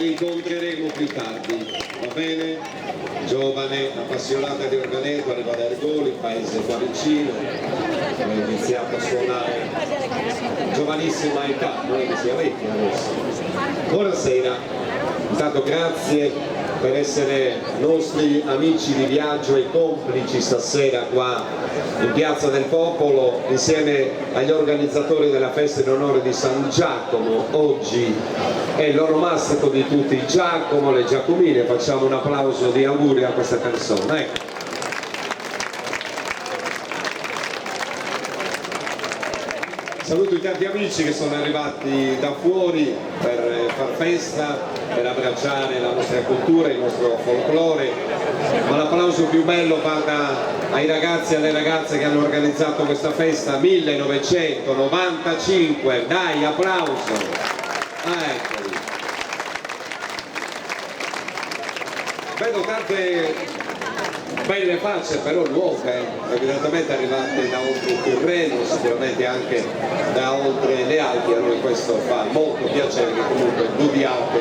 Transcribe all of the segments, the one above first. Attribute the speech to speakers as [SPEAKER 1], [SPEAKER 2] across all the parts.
[SPEAKER 1] rincontreremo più tardi, va bene? Giovane, appassionata di organetto, arriva da Ergoli, paese qua vicino, ho iniziato a suonare giovanissima età, non è che sia vecchia adesso. Buonasera, intanto grazie per essere nostri amici di viaggio e complici stasera qua in Piazza del Popolo insieme agli organizzatori della festa in onore di San Giacomo. Oggi è l'onomastico di tutti, Giacomo, le Giacomine. Facciamo un applauso di auguri a questa persona. Ecco. Saluto i tanti amici che sono arrivati da fuori per far festa, per abbracciare la nostra cultura, il nostro folklore, ma l'applauso più bello vada ai ragazzi e alle ragazze che hanno organizzato questa festa 1995, dai, applauso! Eccoli. Vedo tante belle facce però nuove, evidentemente arrivate da oltre il Tirreno, sicuramente anche da oltre le Alpi. A noi questo fa molto piacere che comunque godiate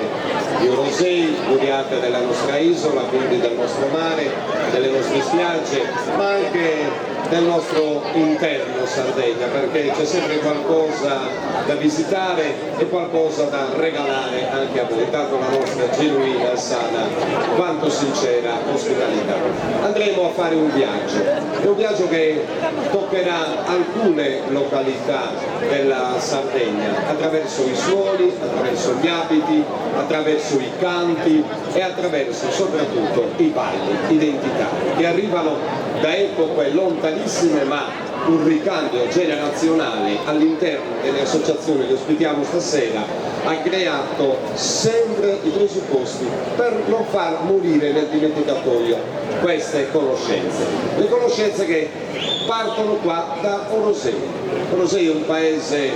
[SPEAKER 1] di Orosei, godiate della nostra isola, quindi del nostro mare, delle nostre spiagge, ma anche del nostro interno Sardegna, perché c'è sempre qualcosa da visitare e qualcosa da regalare anche a voi, dato la nostra genuina, sana, quanto sincera ospitalità. Andremo a fare un viaggio, è un viaggio che toccherà alcune località della Sardegna, attraverso i suoni, attraverso gli abiti, attraverso i canti e attraverso soprattutto i balli identitari che arrivano da epoche lontanissime, ma un ricambio generazionale all'interno delle associazioni che ospitiamo stasera ha creato sempre i presupposti per non far morire nel dimenticatoio queste conoscenze. Le conoscenze che partono qua da Orosei. Orosei è un paese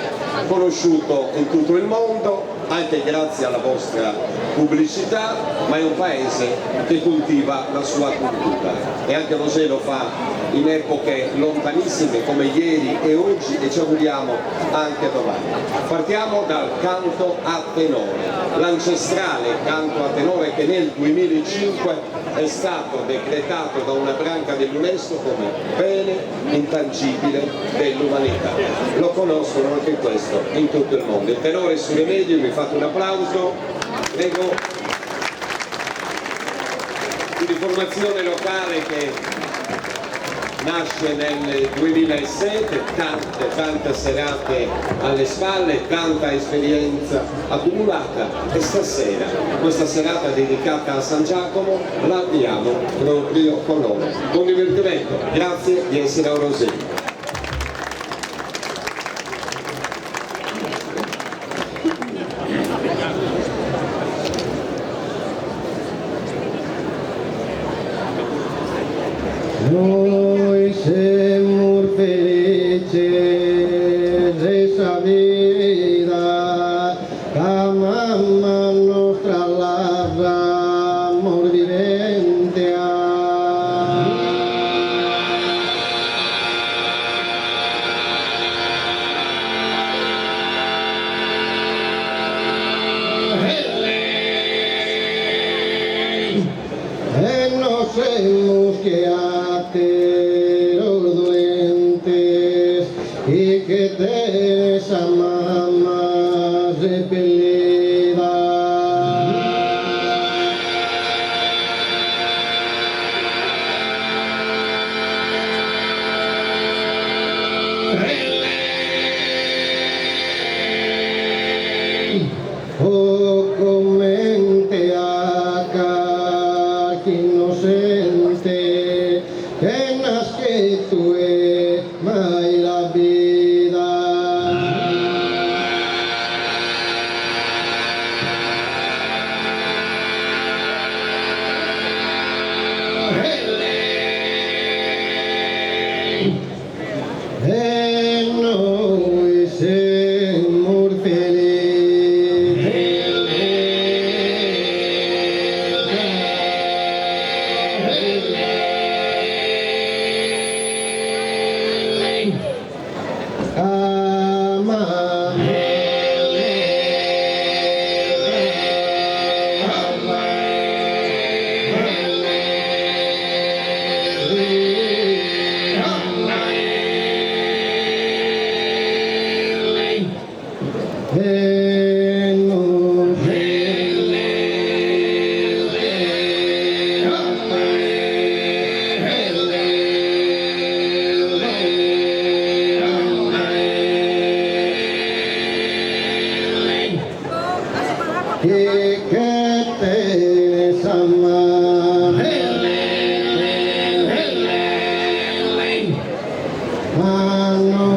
[SPEAKER 1] conosciuto in tutto il mondo, anche grazie alla vostra pubblicità, ma è un paese che coltiva la sua cultura e anche Orosei lo fa in epoche lontanissime come ieri e oggi e ci auguriamo anche domani. Partiamo dal canto a tenore, l'ancestrale canto a tenore che nel 2005 è stato decretato da una branca dell'UNESCO come bene intangibile dell'umanità. Lo conoscono anche questo in tutto il mondo. Il tenore su Remedio, mi fate un applauso, prego. Di formazione locale che nasce nel 2007, tante serate alle spalle, tanta esperienza accumulata e stasera, questa serata dedicata a San Giacomo, la abbiamo proprio con loro. Buon divertimento, grazie di essere a Orosei.
[SPEAKER 2] Noi siamo felici dessa vita, la mamma nostra lavra amor vivente. E nos hemos quedado los doentes y que te esa mamá repelida. O comente acá que inocente que nasce tu e mai la vida. E noi siamo felici. Ikete sama Anu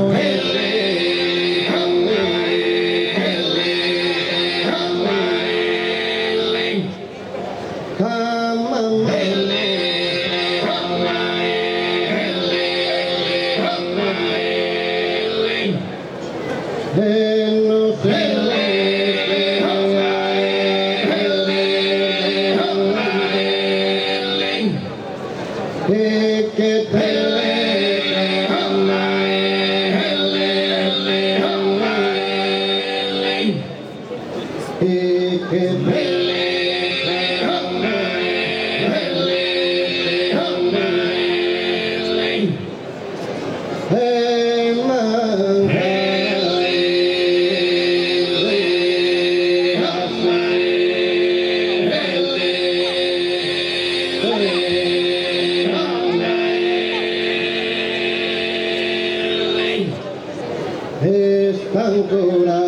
[SPEAKER 2] ancora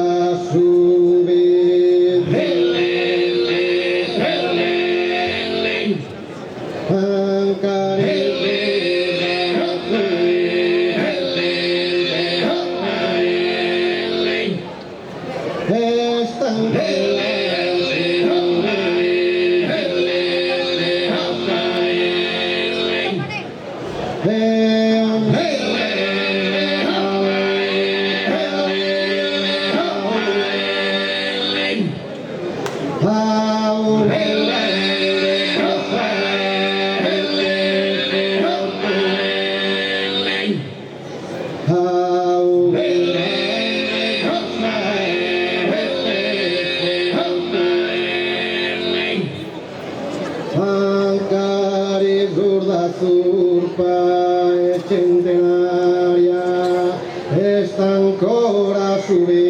[SPEAKER 2] subito surpa e centenaria sta ancora su